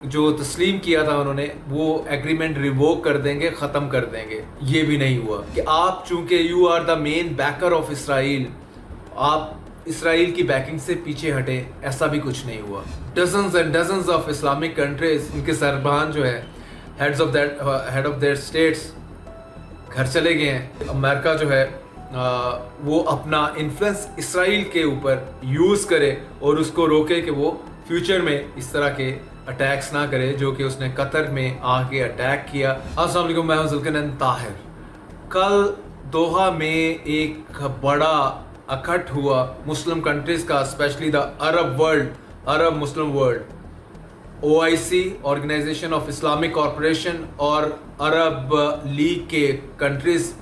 جو تسلیم کیا تھا انہوں نے وہ ایگریمنٹ ریووک کر دیں گے، ختم کر دیں گے. یہ بھی نہیں ہوا کہ آپ چونکہ you are the main backer of Israel, آپ اسرائیل کی بیکنگ سے پیچھے ہٹے. ایسا بھی کچھ نہیں ہوا. Dozens and dozens of Islamic countries, ان کے سربراہ جو ہے ہیڈ آف دیئر اسٹیٹس گھر چلے گئے ہیں. امریکہ جو ہے وہ اپنا انفلوئنس اسرائیل کے اوپر یوز کرے اور اس کو روکے کہ وہ فیوچر میں اس طرح کے اٹیکس نہ کرے جو کہ اس نے قطر میں آ کے اٹیک کیا. السلام علیکم، میں ہوں ذوالقرنین طاہر. کل دوحہ میں ایک بڑا اکٹھ ہوا مسلم کنٹریز کا، especially the Arab Muslim world. OIC organisation of Islamic corporation اور عرب لیگ کے کنٹریز،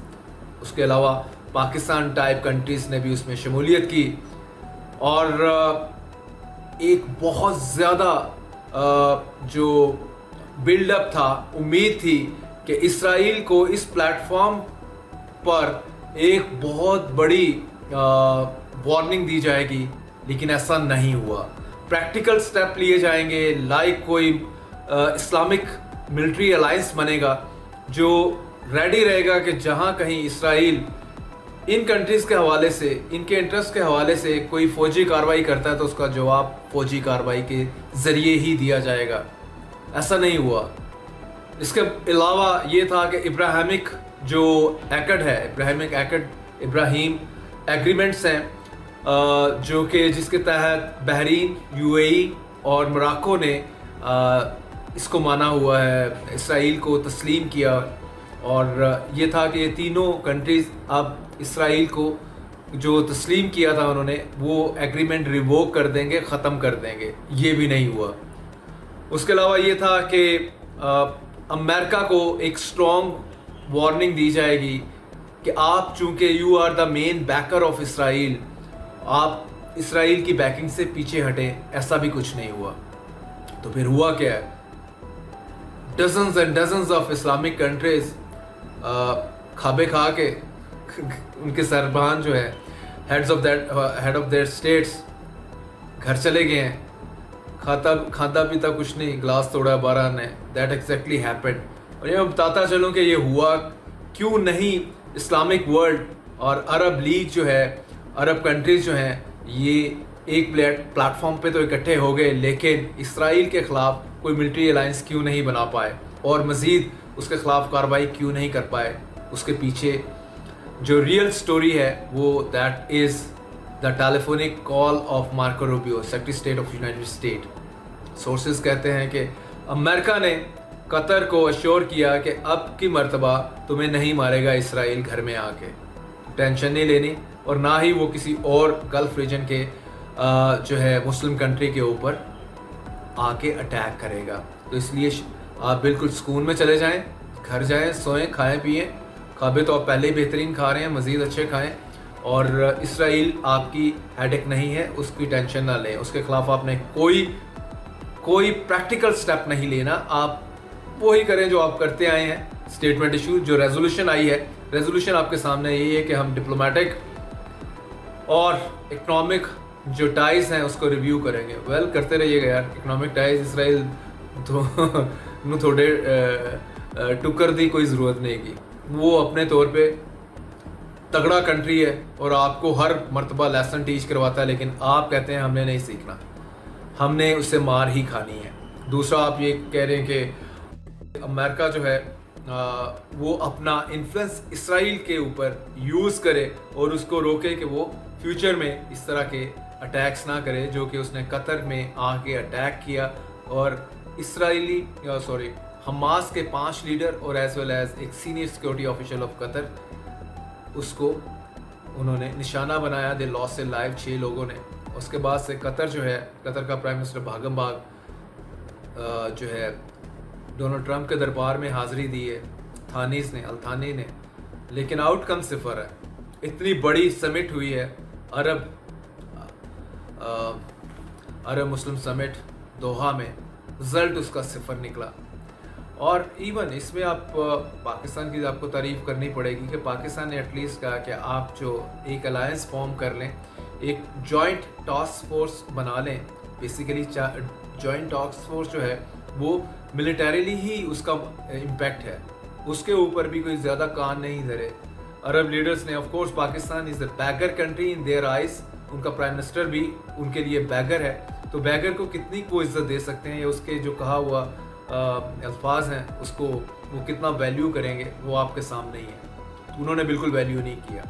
اس کے علاوہ پاکستان ٹائپ کنٹریز نے بھی اس میں شمولیت کی. اور ایک بہت زیادہ جو بلڈ اپ تھا، امید تھی کہ اسرائیل کو اس پلیٹ فارم پر ایک بہت بڑی وارننگ دی جائے گی، لیکن ایسا نہیں ہوا. پریکٹیکل سٹیپ لیے جائیں گے، لائک کوئی اسلامک ملٹری الائنس بنے گا جو ریڈی رہے گا کہ جہاں کہیں اسرائیل ان کنٹریز کے حوالے سے، ان کے انٹرسٹ کے حوالے سے کوئی فوجی کارروائی کرتا ہے تو اس کا جواب فوجی کارروائی کے ذریعے ہی دیا جائے گا. ایسا نہیں ہوا. اس کے علاوہ یہ تھا کہ ابراہیمک جو ایکٹ ہے، ابراہیم ایگریمنٹس ہیں جو کہ جس کے تحت بحرین، UAE اور موراکو نے اس کو مانا ہوا ہے، اسرائیل کو تسلیم کیا. اور یہ تھا کہ یہ تینوں کنٹریز اب اسرائیل کو جو تسلیم کیا تھا انہوں نے وہ ایگریمنٹ ریووک کر دیں گے، ختم کر دیں گے. یہ بھی نہیں ہوا. اس کے علاوہ یہ تھا کہ امریکہ کو ایک اسٹرانگ وارننگ دی جائے گی کہ آپ چونکہ you are the main backer of Israel, آپ اسرائیل کی بیکنگ سے پیچھے ہٹیں. ایسا بھی کچھ نہیں ہوا. تو پھر ہوا کیا ہے؟ Dozens and dozens of Islamic countries کھابے کھا کے ان کے سربراہ جو ہے ہیڈ آف دیئر اسٹیٹس گھر چلے گئے ہیں. کھاتا پیتا کچھ نہیں، گلاس توڑا 12 نے. That exactly happened. اور یہ میں بتاتا چلوں کہ یہ ہوا کیوں نہیں. اسلامک ورلڈ اور عرب لیگ جو ہے، عرب کنٹریز جو ہیں، یہ ایک پلیٹ فارم پہ تو اکٹھے ہو گئے، لیکن اسرائیل کے خلاف کوئی ملٹری الائنس کیوں نہیں بنا پائے اور مزید اس کے خلاف کارروائی کیوں نہیں کر پائے. اس کے پیچھے جو ریئل سٹوری ہے وہ that is the telephonic call of Marco Rubio, secretary state of United state. Sources کہتے ہیں کہ امریکہ نے قطر کو اشور کیا کہ اب کی مرتبہ تمہیں نہیں مارے گا اسرائیل گھر میں آ کے، ٹینشن نہیں لینی، اور نہ ہی وہ کسی اور گلف ریجن کے جو ہے مسلم کنٹری کے اوپر آ کے اٹیک کرے گا. تو اس لیے آپ بالکل سکون میں چلے جائیں، گھر جائیں، سوئیں، کھائیں پیئیں. کھابے تو آپ پہلے ہی بہترین کھا رہے ہیں، مزید اچھے کھائیں. اور اسرائیل آپ کی ہیڈک نہیں ہے، اس کی ٹینشن نہ لیں. اس کے خلاف آپ نے کوئی پریکٹیکل سٹیپ نہیں لینا. آپ وہی کریں جو آپ کرتے آئے ہیں. اسٹیٹمنٹ ایشو، جو ریزولوشن آئی ہے، ریزولوشن آپ کے سامنے یہی ہے کہ ہم ڈپلومیٹک اور اکنامک جو ٹائز ہیں اس کو ریویو کریں گے. کرتے رہیے گا یار. اکنامک ٹائز اسرائیل تھوڑے ٹکر دی کوئی ضرورت نہیں کی. وہ اپنے طور پہ تگڑا کنٹری ہے اور آپ کو ہر مرتبہ لیسن ٹیچ کرواتا ہے، لیکن آپ کہتے ہیں ہم نے نہیں سیکھنا، ہم نے اس سے مار ہی کھانی ہے. دوسرا آپ یہ کہہ رہے ہیں کہ امریکہ جو ہے وہ اپنا انفلوئنس اسرائیل کے اوپر یوز کرے اور اس کو روکے کہ وہ فیوچر میں اس طرح کے اٹیکس نہ کرے جو کہ اس نے قطر میں آ کے اٹیک کیا. اور حماس کے 5 لیڈر اور ایز ویل ایز ایک senior security official of Qatar, اس کو انہوں نے نشانہ بنایا. دے لاس اے لائف 6 لوگوں نے. اس کے بعد سے قطر جو ہے، قطر کا پرائم منسٹر بھاگم بھاگ جو ہے ڈونلڈ ٹرمپ کے دربار میں حاضری دی ہے، التھانی نے، لیکن آؤٹ کم صفر ہے. اتنی بڑی سمٹ ہوئی ہے، عرب مسلم سمٹ دوحہ میں، رزلٹ اس کا صفر نکلا. اور ایون اس میں آپ پاکستان کی آپ کو تعریف کرنی پڑے گی کہ پاکستان نے ایٹ لیسٹ کہا کہ آپ جو ایک الائنس فارم کر لیں، ایک جوائنٹ ٹاسک فورس بنا لیں. بیسیکلی جوائنٹ ٹاسک فورس جو ہے وہ ملٹریلی ہی اس کا امپیکٹ ہے, اس کے اوپر بھی کوئی زیادہ کان نہیں دھرے. عرب لیڈرز نے, of course Pakistan is a beggar country in their eyes, ان کا پرائم منسٹر بھی ان کے لیے بیگر ہے, تو بیگر کو کتنی کو عزت دے سکتے ہیں, یا اس کے جو کہا ہوا الفاظ ہیں اس کو وہ کتنا ویلیو کریں گے, وہ آپ کے سامنے ہی ہے. انہوں نے بالکل ویلیو نہیں کیا.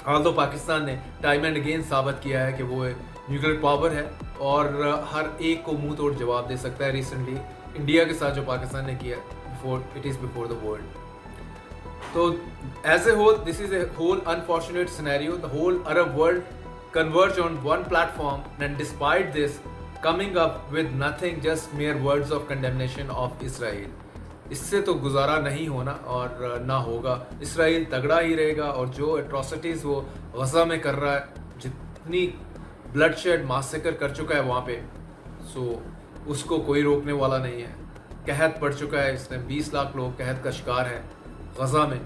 آلدو پاکستان نے ٹائم اینڈ اگین ثابت کیا ہے کہ وہ نیوکلیر پاور ہے اور ہر ایک کو منہ توڑ جواب دے سکتا ہے. ریسنٹلی انڈیا کے ساتھ جو پاکستان نے کیا, it is before the world. تو as a whole this is a whole unfortunate scenario. The whole Arab world converge on one platform, and despite this coming up with nothing, just mere words of condemnation of Israel. اس سے تو گزارا نہیں ہونا اور نہ ہوگا. اسرائیل تگڑا ہی رہے گا, اور جو اٹراسٹیز وہ غزہ میں کر رہا ہے, جتنی بلڈ شیڈ ماسیکر کر چکا ہے وہاں پہ, سو اس کو کوئی روکنے والا نہیں ہے. قحط پڑ چکا ہے, اس نے 20 لاکھ لوگ قحط کا شکار ہیں غزہ میں,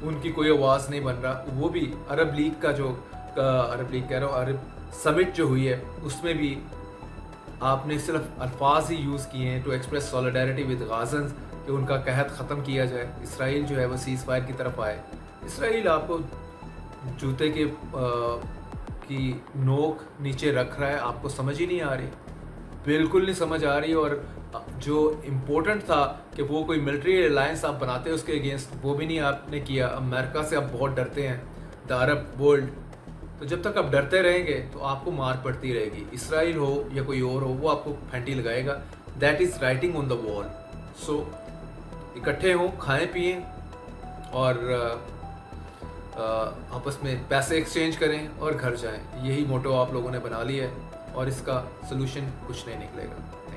ان کی کوئی آواز نہیں بن رہا. وہ بھی عرب لیگ کا جو عرب لیگ کہہ رہا ہوں, عرب سمٹ جو ہوئی ہے, اس میں بھی آپ نے صرف الفاظ ہی یوز کیے ہیں ٹو ایکسپریس سولیڈیرٹی ود غازنز, کہ ان کا قحط ختم کیا جائے. اسرائیل جو ہے وہ سیز فائر کی طرف آئے. اسرائیل آپ کو جوتے کے کی نوک نیچے رکھ رہا ہے, آپ کو سمجھ ہی نہیں آ رہی, بالکل نہیں سمجھ آ رہی. اور جو امپورٹنٹ تھا کہ وہ کوئی ملٹری الائنس آپ بناتے ہیں اس کے اگینسٹ, وہ بھی نہیں آپ نے کیا. امریکہ سے آپ بہت ڈرتے ہیں, دا عرب ورلڈ. تو جب تک آپ ڈرتے رہیں گے تو آپ کو مار پڑتی رہے گی. اسرائیل ہو یا کوئی اور ہو, وہ آپ کو پھینٹی لگائے گا. دیٹ از رائٹنگ آن دا وال. سو اکٹھے ہوں, کھائیں پئیں اور آپس میں پیسے ایکسچینج کریں اور گھر جائیں. یہی موٹو آپ لوگوں نے بنا لی ہے, اور اس کا سلوشن کچھ نہیں نکلے گا.